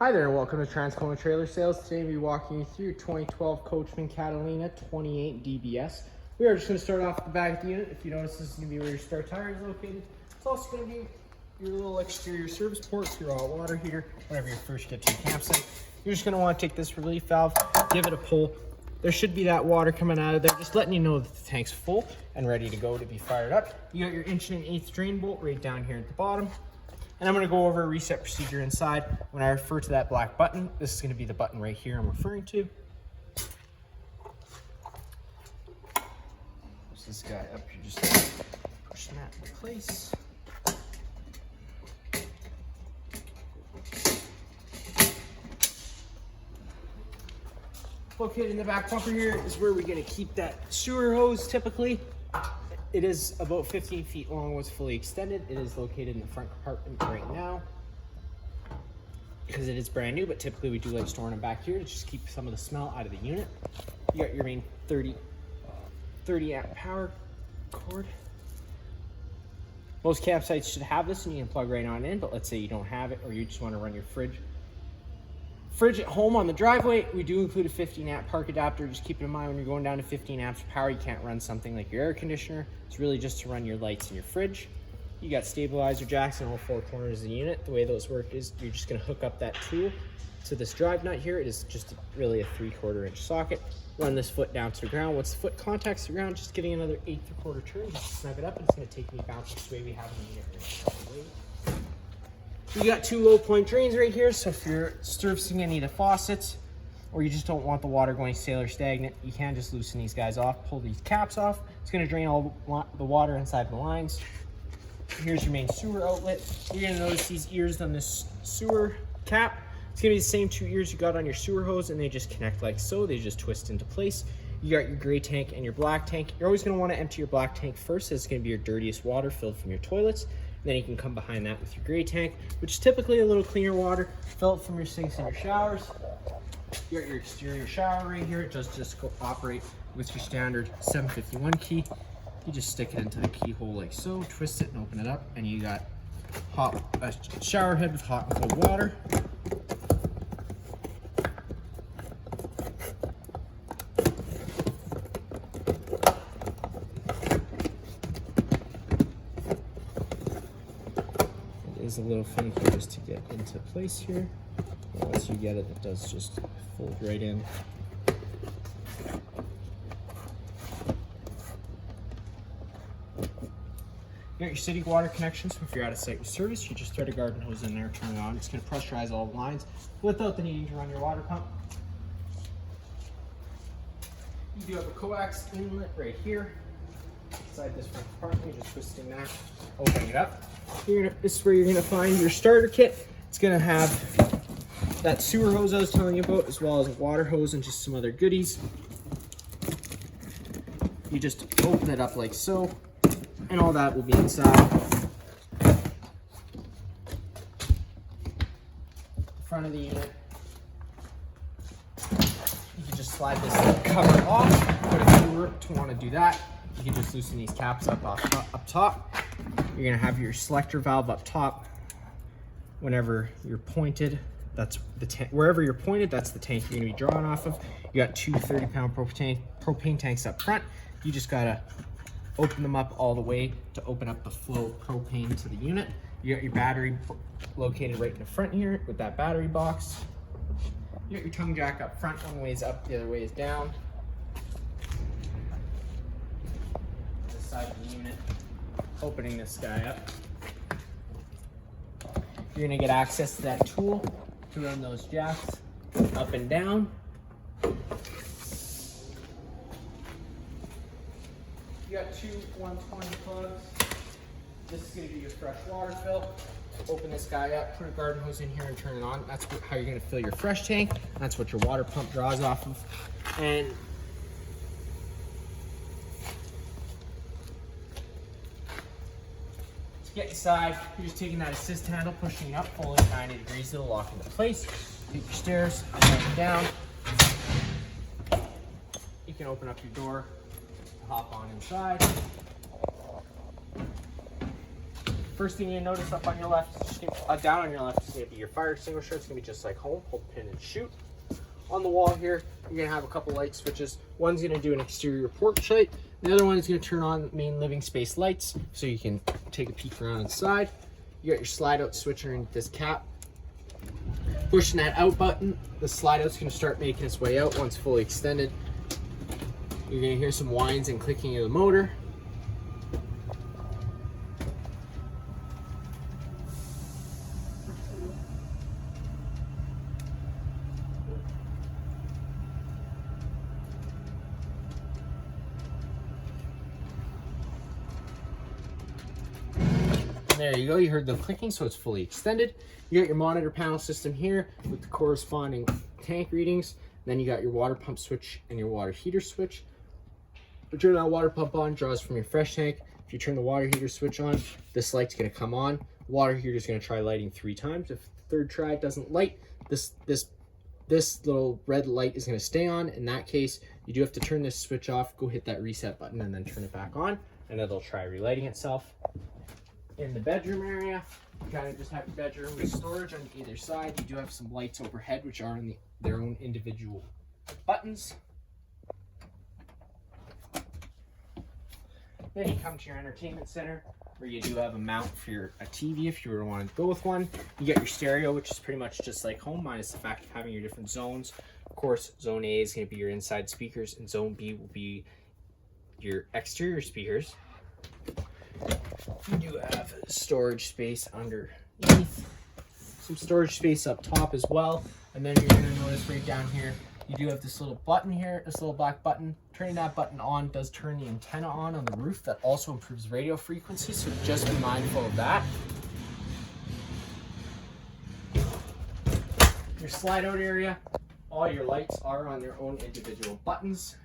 Hi there and welcome to Coachmen Trailer Sales. Today we'll be walking you through 2012 Coachmen Catalina 28Dds. We are just going to start off at the back of the unit. If you notice, this is going to be where your spare tire is located. It's also going to be your little exterior service port, your hot water heater, whenever you first get to your campsite. You're just going to want to take this relief valve, give it a pull. There should be that water coming out of there, just letting you know that the tank's full and ready to go to be fired up. You got your 1 1/8 drain bolt right down here at the bottom. And I'm going to go over a reset procedure inside. When I refer to that black button, this is going to be the button right here I'm referring to. Push this guy up, you're just pushing that in place. Located in the back bumper here is where we're going to keep that sewer hose typically. It is about 15 feet long, was fully extended. It is located in the front compartment right now because it is brand new, but typically we do like storing them back here to just keep some of the smell out of the unit. You got your main 30 amp power cord. Most campsites should have this and you can plug right on in, but let's say you don't have it or you just want to run your fridge at home on the driveway. We do include a 15 amp park adapter. Just keep it in mind when you're going down to 15 amps of power, you can't run something like your air conditioner. It's really just to run your lights in your fridge. You got stabilizer jacks in all four corners of the unit. The way those work is you're just going to hook up that tool to this drive nut here. It is just really a 3/4 inch socket. Run this foot down to the ground. Once the foot contacts the ground, just giving another 1/8 turn, just snug it up, and it's going to take me bounce this way we have in the unit right now. You got 2 low point drains right here, so if you're servicing any of the faucets or you just don't want the water going stale or stagnant, you can just loosen these guys off, pull these caps off. It's going to drain all the water inside the lines. Here's your main sewer outlet. You're going to notice these ears on this sewer cap. It's going to be the same 2 ears you got on your sewer hose, and they just connect like so. They just twist into place. You got your gray tank and your black tank. You're always going to want to empty your black tank first, as it's going to be your dirtiest water filled from your toilets. Then you can come behind that with your gray tank, which is typically a little cleaner water, filled from your sinks and your showers. You got your exterior shower right here. It does just go operate with your standard 751 key. You just stick it into the keyhole like so, twist it and open it up, and you got a shower head with hot and cold water. Is a little finicky just to get into place here. Once you get it, it does just fold right in. You got your city water connection, so if you're out of site with service, you just thread a garden hose in there, turn it on. It's going to pressurize all the lines without the needing to run your water pump. You do have a coax inlet right here. Inside this front compartment, you're just twisting that, opening it up. This is where you're going to find your starter kit. It's going to have that sewer hose I was telling you about, as well as a water hose and just some other goodies. You just open it up like so, and all that will be inside. The front of the unit. You can just slide this cover off, but if you were to want to do that, you can just loosen these caps up top. You're going to have your selector valve up top. Whenever you're pointed, that's the tank. Wherever you're pointed, that's the tank you're going to be drawing off of. You got 2 30-pound propane tanks up front. You just got to open them up all the way to open up the flow of propane to the unit. You got your battery located right in the front here with that battery box. You got your tongue jack up front. One way is up, the other way is down. This side of the unit. Opening this guy up, you're going to get access to that tool to run those jacks up and down. You got 2 120 plugs. This is going to be your fresh water fill. Open this guy up, put a garden hose in here and turn it on. That's how you're going to fill your fresh tank. That's what your water pump draws off of. And get inside, you're just taking that assist handle, pushing it up, pulling it 90 degrees, it'll lock into place. Take your stairs, and down. You can open up your door to hop on inside. First thing you notice up on your left, is just gonna, down on your left, is going to be your fire extinguisher. It's going to be just like home. Hold the pin and shoot. On the wall here, you're going to have a couple light switches. One's going to do an exterior porch light. The other one is going to turn on main living space lights, so you can take a peek around inside. You got your slide out switch underneath this cap. Pushing that out button, the slide out's going to start making its way out once fully extended. You're going to hear some whines and clicking of the motor. There you go, you heard the clicking, so it's fully extended. You got your monitor panel system here with the corresponding tank readings. Then you got your water pump switch and your water heater switch. If you turn that water pump on, draws from your fresh tank. If you turn the water heater switch on, this light's gonna come on. Water heater is gonna try lighting 3 times. If the third try it doesn't light, this little red light is gonna stay on. In that case, you do have to turn this switch off, go hit that reset button and then turn it back on, and it'll try relighting itself. In the bedroom area, you kind of just have your bedroom with storage on either side. You do have some lights overhead, which are in their own individual buttons. Then you come to your entertainment center, where you do have a mount for a TV if you were to want to go with one. You get your stereo, which is pretty much just like home, minus the fact of having your different zones. Of course, zone A is going to be your inside speakers, and zone B will be your exterior speakers. You do have storage space underneath, some storage space up top as well, and then you're going to notice right down here you do have this little button here, this little black button. Turning that button on does turn the antenna on the roof. That also improves radio frequency, so just be mindful of that. Your slide out area, all your lights are on their own individual buttons.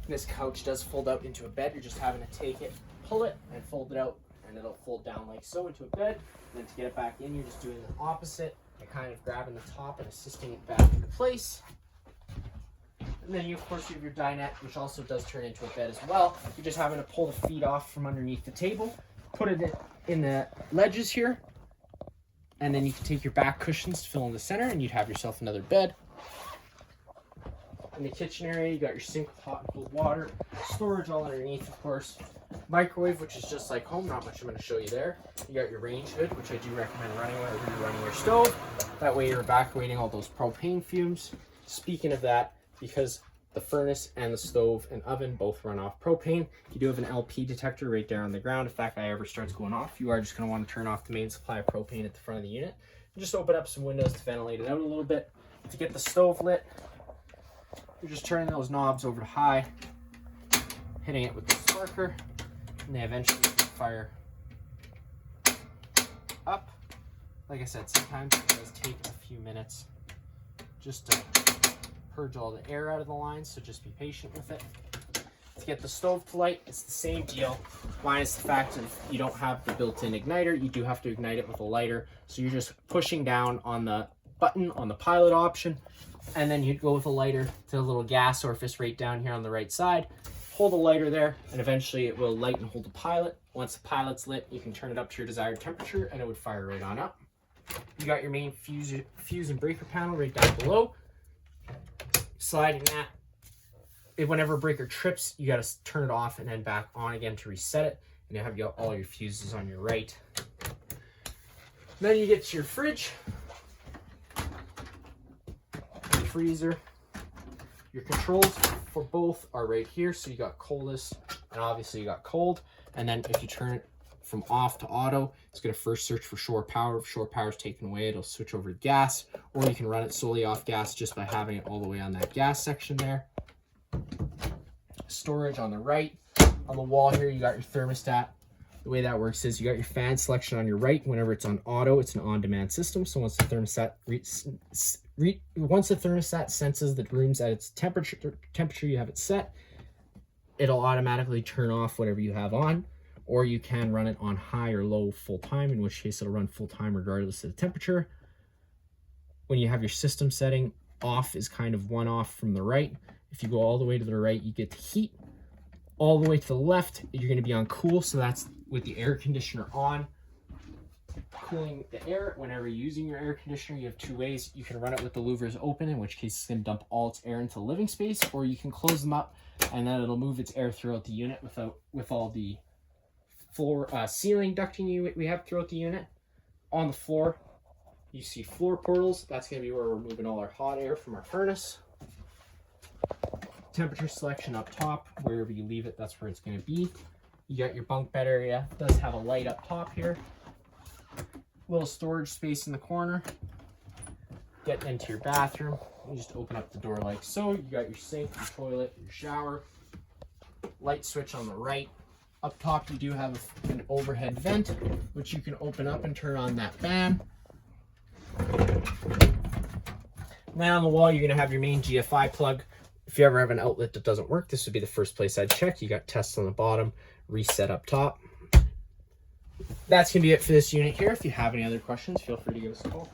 This couch does fold out into a bed. You're just having to take it, pull it, and fold it out, and it'll fold down like so into a bed. And then to get it back in, you're just doing the opposite and kind of grabbing the top and assisting it back into place. And then you, of course, you have your dinette, which also does turn into a bed as well. You're just having to pull the feet off from underneath the table, put it in the ledges here, and then you can take your back cushions to fill in the center, and you'd have yourself another bed. In the kitchen area, you got your sink with hot and cold water, storage all underneath, of course. Microwave, which is just like home, not much I'm going to show you there. You got your range hood, which I do recommend running whenever you're running your stove. That way you're evacuating all those propane fumes. Speaking of that, because the furnace and the stove and oven both run off propane, you do have an LP detector right there on the ground. If that guy ever starts going off, you are just going to want to turn off the main supply of propane at the front of the unit. And just open up some windows to ventilate it out a little bit. To get the stove lit, you're just turning those knobs over to high, hitting it with the sparker, and they eventually fire up. Like I said, sometimes it does take a few minutes just to purge all the air out of the lines, so just be patient with it. To get the stove to light, it's the same deal, minus the fact that if you don't have the built-in igniter, you do have to ignite it with a lighter. So you're just pushing down on the button on the pilot option, and then you'd go with a lighter to the little gas orifice right down here on the right side. Hold the lighter there, and eventually it will light and hold the pilot. Once the pilot's lit, you can turn it up to your desired temperature, and it would fire right on up. You got your main fuse and breaker panel right down below. Sliding that, whenever a breaker trips, you got to turn it off and then back on again to reset it, and you have all your fuses on your right. Then you get to your fridge, your freezer. Your controls for both are right here. So you got coldest, and obviously you got cold. And then if you turn it from off to auto, it's going to first search for shore power. If shore power is taken away, it'll switch over to gas, or you can run it solely off gas just by having it all the way on that gas section there. Storage on the right. On the wall here, you got your thermostat. The way that works is you got your fan selection on your right. Whenever it's on auto, it's an on-demand system. So once the thermostat senses the room's at its temperature you have it set, it'll automatically turn off whatever you have on, or you can run it on high or low full time, in which case it'll run full time regardless of the temperature. When you have your system setting, off is kind of one off from the right. If you go all the way to the right, you get the heat. All the way to the left, you're going to be on cool, so that's with the air conditioner on, cooling the air. Whenever you're using your air conditioner, you have two ways. You can run it with the louvers open, in which case it's going to dump all its air into the living space, or you can close them up and then it'll move its air throughout the unit with all the floor ceiling ducting we have throughout the unit. On the floor, you see floor portals. That's going to be where we're moving all our hot air from our furnace. Temperature selection up top, wherever you leave it, that's where it's going to be. You got your bunk bed area. It does have a light up top here. Little storage space in the corner. Getting into your bathroom, you just open up the door like so. You got your sink, your toilet, your shower. Light switch on the right. Up top, you do have an overhead vent, which you can open up and turn on that fan. Then on the wall, you're going to have your main GFI plug. If you ever have an outlet that doesn't work, this would be the first place I'd check. You got tests on the bottom, reset up top. That's going to be it for this unit here. If you have any other questions, feel free to give us a call.